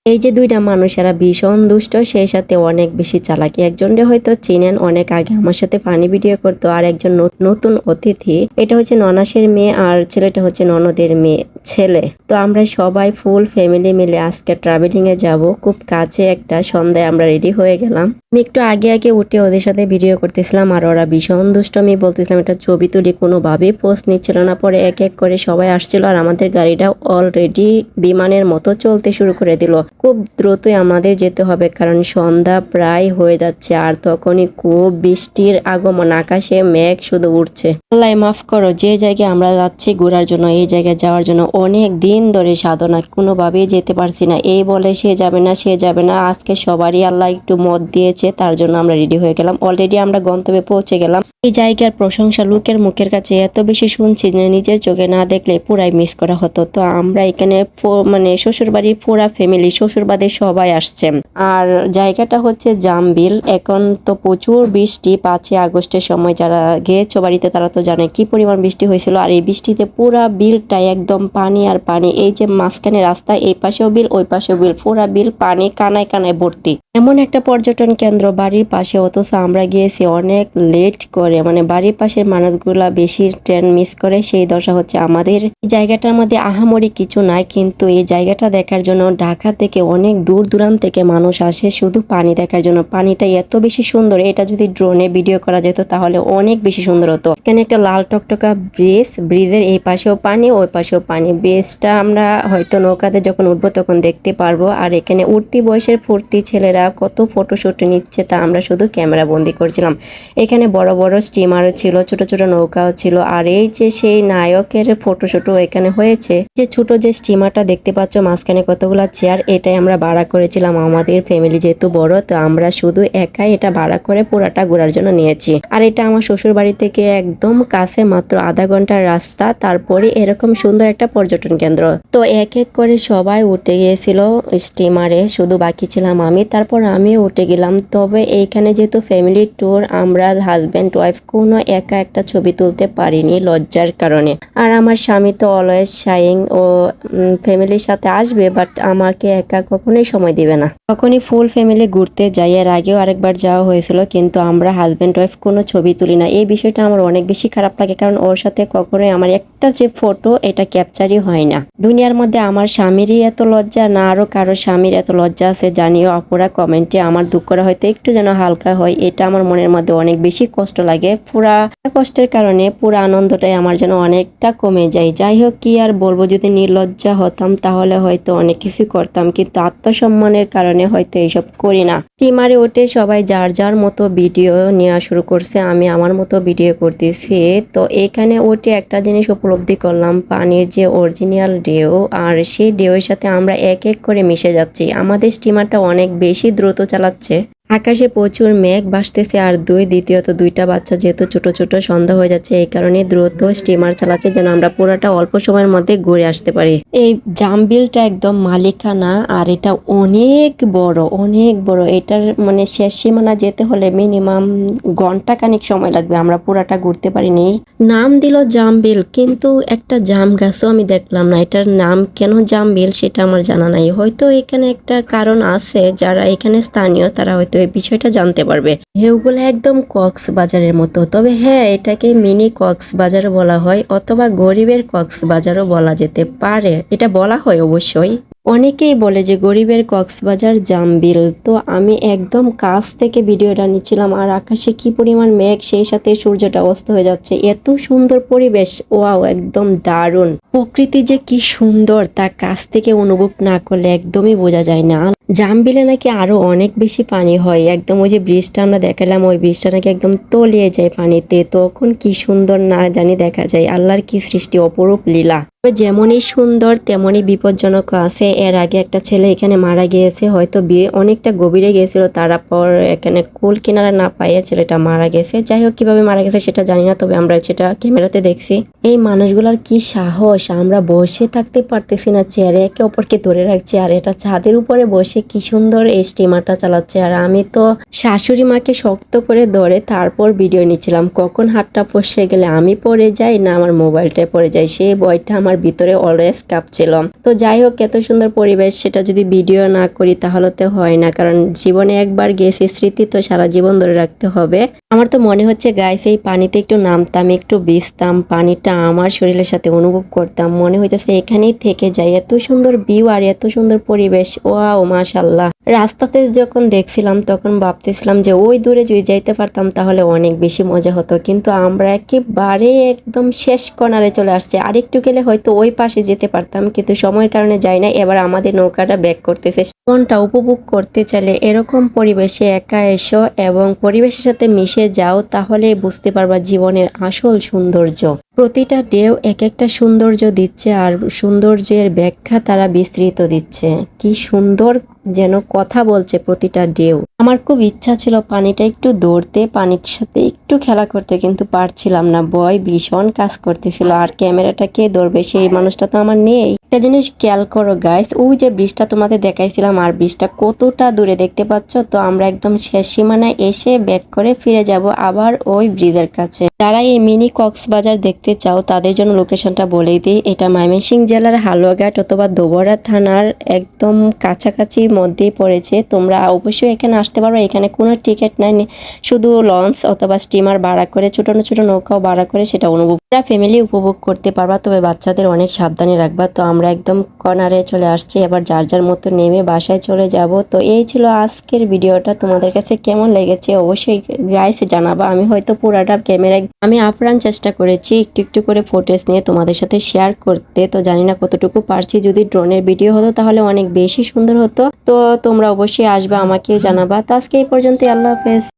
এই যে দুইটা মানুষ এরা ভীষণ দুষ্ট, সেই সাথে অনেক বেশি চালাকি। একজনরে হয়তো চিনেন, অনেক আগে আমার সাথে ফানি ভিডিও করতো, আর একজন নতুন অতিথি। এটা হচ্ছে ননাসের মেয়ে আর ছেলেটা হচ্ছে ননদের মেয়ে ছেলে। তো আমরা সবাই ফুল ফ্যামিলি মিলে আজকে ট্রাভেলিং এ যাব। খুব কাছে একটা, সন্ধ্যায় আমরা রেডি হয়ে গেলাম। আমি একটু আগে আগে উঠে ওদের সাথে ভিডিও করতেছিলাম, আর ওরা ভীষণ দুষ্ট। আমি বলতেছিলাম একটা ছবি তুলি, কোনোভাবেই পোস্ট নিচ্ছিল না। পরে এক এক করে সবাই আসছিল, আর আমাদের গাড়িটা অলরেডি বিমানের মতো চলতে শুরু করে দিল। খুব দ্রুতই আমাদের যেতে হবে, কারণ সন্ধ্যা প্রায় হয়ে যাচ্ছে। আর তখনই খুব বৃষ্টির আগমন, আকাশে মেঘ শুধু উঠছে। আল্লাহ মাফ করো, যে জায়গায় আমরা যাচ্ছি ঘোরার জন্য, এই জায়গায় যাওয়ার জন্য অনেক দিন ধরে সাধনা, কোনোভাবেই যেতে পারছি না। এই বলে সে যাবে না, সে যাবে না। আজকে সবারই আল্লাহ একটু মত দিয়েছে, তার জন্য আমরা রেডি হয়ে গেলাম। অলরেডি আমরা গন্তব্যে পৌঁছে গেলাম। এই জায়গার প্রশংসা লোকের মুখের কাছে এত বেশি শুনছি যে নিজের চোখে না দেখলে পুরাই মিস করা হতো। তো আমরা এখানে মানে শ্বশুর বাড়ির পুরা ফ্যামিলি, শ্বশুর বাড়ির সবাই আসছে। আর জায়গাটা হচ্ছে জামবিল। এখন তো প্রচুর বৃষ্টি, 5ই আগস্টের সময় যারা গিয়েছো বাড়িতে তারা তো জানে কি পরিমাণ বৃষ্টি হয়েছিল। আর এই বৃষ্টিতে পুরা বিলটা একদম পানি আর পানি। এই যে মাঝখানে রাস্তা, এই পাশেও বিল, ওই পাশেও বিল, পুরা বিল পানি, কানায় কানায় ভর্তি। এমন একটা পর্যটন কেন্দ্র বাড়ির পাশে, অথচ আমরা গিয়েছি অনেক লেট করে। মানে বাড়ির পাশের মানুষগুলা বেশি ট্রেন মিস করে, সেই দশা হচ্ছে আমাদের। জায়গাটার মধ্যে আহামরি কিছু নাই, কিন্তু এই জায়গাটা দেখার জন্য ঢাকা থেকে অনেক দূর দূরান্ত থেকে মানুষ আসে শুধু পানি দেখার জন্য। পানিটা এত বেশি সুন্দর, এটা যদি ড্রোনে ভিডিও করা যেত তাহলে অনেক বেশি সুন্দর হতো। এখানে একটা লাল টকটকা ব্রিজ, ব্রিজের এই পাশেও পানি, ওই পাশেও পানি। ব্রিজটা আমরা হয়তো নৌকাতে যখন উঠবো তখন দেখতে পারবো। আর এখানে উঠতি বয়সের ফুর্তি ছেলেরা কত ফটোশুট নিচ্ছে, তা আমরা শুধু ক্যামেরা বন্দি করছিলাম। এখানে বড় বড় স্টিমারও ছিল, ছোট ছোট নৌকাও ছিল। আর এই যে সেই নায়কের ফটোশুটও এখানে হয়েছে। যে ছোট যে স্টিমারটা দেখতে পাচ্ছ মাঝখানে কতগুলা চেয়ার, এটাই আমরা ভাড়া করেছিলাম। আমাদের ফ্যামিলি যেহেতু বড়, তো আমরা শুধু একাই এটা ভাড়া করে পুরাটা ঘোরার জন্য নিয়েছি। আর এটা আমার শ্বশুর বাড়ি থেকে একদম কাছে, মাত্র আধা ঘন্টার রাস্তা। তারপরে এরকম সুন্দর একটা পর্যটন কেন্দ্র। তো এক এক করে সবাই উঠে গিয়েছিল স্টিমারে, শুধু বাকি ছিলাম আমি। তারপর আমিও উঠে গেলাম। তবে এইখানে যেহেতু ফ্যামিলি ট্যুর, আমরা হাজব্যান্ড ওয়াইফ কোনো একা একটা ছবি তুলতে পারিনি লজ্জার কারণে। আর আমার স্বামী তো অলওয়েজ শাইং, ও ফ্যামিলির সাথে আসবে, বাট আমাকে একা কখনোই সময় দিবে না। তখনই ফুল ফ্যামিলি ঘুরতে যাই। এর আগেও আরেকবার যাওয়া হয়েছিল, কিন্তু আমরা হাজব্যান্ড ওয়াইফ কোনো ছবি তুলি না। এই বিষয়টা আমার অনেক বেশি খারাপ লাগে, কারণ ওর সাথে কখনোই আমার একটা যে ফটো, এটা ক্যাপচারই হয় না। দুনিয়ার মধ্যে আমার স্বামীরই এত লজ্জা না আরো কারো স্বামীর এত লজ্জা আছে, জানিও অপরা কমেন্টে। আমার দুঃখটা হয়তো একটু যেন হালকা হয়, এটা আমার মনের মধ্যে অনেক বেশি কষ্ট লাগে। পুরা কষ্টের কারণে পুরা আনন্দটাই আমার যেন অনেকটা কমে যায়। যাই হোক, কি আর বলবো, যদি নির্লজ্জা হতাম তাহলে হয়তো অনেক কিছু করতাম, কিন্তু আত্মসম্মানের কারণে হয়তো এইসব করি না। স্টিমারে উঠে সবাই যার যার মতো ভিডিও নেওয়া শুরু করছে, আমি আমার মতো ভিডিও করতেছি। তো এখানে উঠে একটা জিনিস উপলব্ধি করলাম, পানির যে অরিজিনাল ঢেউ, আর সেই ঢেউয়ের সাথে আমরা এক এক করে মিশে যাচ্ছি। আমাদের স্টিমারটা অনেক বেশি দ্রুত চালাচ্ছে। আকাশে প্রচুর মেঘ ভাসতেছে, আর দ্বিতীয়ত দুইটা বাচ্চা যেহেতু ছোট ছোট, সন্ধ্যা হয়ে যাচ্ছে, এই কারণে দ্রুত স্টিমার চালাচ্ছে যেন আমরা পুরোটা অল্প সময়ের মধ্যে ঘুরে আসতে পারি। এই জামবিলটা একদম মালিকানা, আর এটা অনেক বড়, অনেক বড়। এটার মানে শেষ সীমানা যেতে হলে মিনিমাম ঘন্টা খানিক সময় লাগবে। আমরা পুরাটা ঘুরতে পারিনি। নাম দিল জামবিল, কিন্তু একটা জাম গাছও আমি দেখলাম না। এটার নাম কেন জামবিল সেটা আমার জানা নাই। হয়তো এখানে একটা কারণ আছে, যারা এখানে স্থানীয় তারা হয়তো এই বিষয়টা জানতে পারবে। ঢেউগুলো একদম কক্সবাজারের মতো। তবে হ্যাঁ, এটাকে মিনি কক্সবাজারও বলা হয়, অথবা গরিবের কক্সবাজারও বলা যেতে পারে। এটা বলা হয় অবশ্যই। অনেকেই বলে যে গরিবের কক্সবাজার জামবিল। তো আমি একদম কাছ থেকে ভিডিওটা নিচ্ছিলাম, আর আকাশে কি পরিমাণ মেঘ, সেই সাথে সূর্যটা অস্ত হয়ে যাচ্ছে। এত সুন্দর পরিবেশ, ওয়াও, একদম দারুণ। প্রকৃতি যে কি সুন্দর তা কাছ থেকে অনুভব না করলে একদমই বোঝা যায় না। জামবিলে নাকি আরো অনেক বেশি পানি হয়, একদম ওই যে ব্রিজটা আমরা দেখালাম, ওই ব্রিজটা নাকি একদম তলিয়ে যায় পানিতে। তখন কি সুন্দর না জানি দেখা যায়। আল্লাহর কি সৃষ্টি, অপরূপ লীলা। যেমনই সুন্দর তেমনই বিপজ্জনক আছে। এর আগে একটা ছেলে এখানে মারা গিয়েছে, হয়তো বিয়ে অনেকটা গভীরে গিয়েছিল, তারপর এখানে কুল কিনারা না পাইয়ে ছেলেটা মারা গেছে। যাই হোক, কিভাবে মারা গেছে সেটা জানি না, তবে আমরা সেটা ক্যামেরাতে দেখছি। এই মানুষগুলার কি সাহস, আমরা বসে থাকতে পারতেছি না চেয়ারে, একে অপরকে ধরে রাখছি। আর এটা ছাদের উপরে বসে বসে কি সুন্দর এই স্টিমারটা চালাচ্ছে। আর আমি তো শাশুড়ি মাকে শক্ত করে ধরে তারপর ভিডিও নিচ্ছিলাম, কখন হাতটা ফসকে গেলে আমি পড়ে যাই না আমার মোবাইলটা পড়ে যায়, সেই ভয়টা আমার ভিতরে অলওয়েজ কাঁপছিল। তো যাই হোক, এত সুন্দর পরিবেশ, সেটা যদি ভিডিও না করি তাহলে তো হয় না, কারণ জীবনে একবার গেছি, স্মৃতি তো সারা জীবন ধরে রাখতে হবে। আমার তো মনে হচ্ছে গাইস এই পানিতে একটু নামতাম, একটু ভিজতাম, পানিটা আমার শরীরের সাথে অনুভব করতাম, মনে হইতেছে এখানেই থেকে যাই। এত সুন্দর ভিউ আর এত সুন্দর পরিবেশ, ওয়াও মাশাআল্লাহ। রাস্তাতে যখন দেখছিলাম তখন ভাবতেছিলাম যে ওই দূরে যদি যাইতে পারতাম তাহলে অনেক বেশি মজা হতো, কিন্তু আমরা একেবারে একদম শেষ কর্নারে চলে আসছে। আরেকটু গেলে হয়তো ওই পাশে যেতে পারতাম, কিন্তু সময়ের কারণে যাই না। এবার আমাদের নৌকাটা ব্যাক করতেছে। মনটা উপভোগ করতে চাইলে এরকম পরিবেশে একা এসো এবং পরিবেশের সাথে মিশে যাও, তাহলে বুঝতে পারবা জীবনের আসল সৌন্দর্য। প্রতিটা ঢেউ এক একটা সৌন্দর্য দিচ্ছে, আর সৌন্দর্যের ব্যাখ্যা তারা বিস্তৃত দিচ্ছে। কি সুন্দর যেন কথা বলছে প্রতিটা ঢেউ। আমার খুব ইচ্ছা ছিল পানিটা একটু দৌড়তে, পানির সাথে একটু খেলা করতে, কিন্তু পারছিলাম না, ভয় ভীষণ কাজ করতেছিল। আর ক্যামেরাটা কে ধরবে, সেই মানুষটা তো আমার নেই। একটা জিনিস খেয়াল করো গাইস, ওই যে ব্রিজটা তোমাদের দেখাইছিলাম, আর ব্রিজটা কতটা দূরে দেখতে পাচ্ছ। তো আমরা একদম শেষ সীমানায় এসে ব্যাক করে ফিরে যাব আবার ওই ব্রিজের কাছে। যারা এই মিনি কক্সবাজার দেখতে চাও তাদের জন্য লোকেশনটা বলেই দিই, এটা ময়মনসিংহ জেলার হালুয়াঘাট অথবা দোবরা থানার একদম কাছাকাছি মধ্যেই পড়েছে। তোমরা অবশ্যই এখানে আসতে পারো, এখানে কোনো টিকিট নাই, শুধু লঞ্চ অথবা স্টিমার ভাড়া করে, ছোট ছোট নৌকাও ভাড়া করে সেটা ফ্যামিলি উপভোগ করতে পারবা, তবে বাচ্চাদের অনেক সাবধানে রাখবা। তো আমরা একদম কর্নারে চলে আসছি, এবার যার যার মতো নেমে বাসায় চলে যাব। তো এই ছিল আজকের ভিডিওটা, তোমাদের কাছে কেমন লেগেছে অবশ্যই গাইস জানাবা। আমি হয়তো পুরাটা ক্যামেরায় আমি আপ্রাণ চেষ্টা করেছি একটু একটু করে ফুটেজ নিয়ে তোমাদের সাথে শেয়ার করতে, তো জানি না কতটুকু পারছি। যদি ড্রোনের ভিডিও হতো তাহলে অনেক বেশি সুন্দর হতো। তো তোমরা অবশ্যই আসবে, আমাকেও জানাবা। তো আজকে এই পর্যন্ত, আল্লাহ হাফেজ।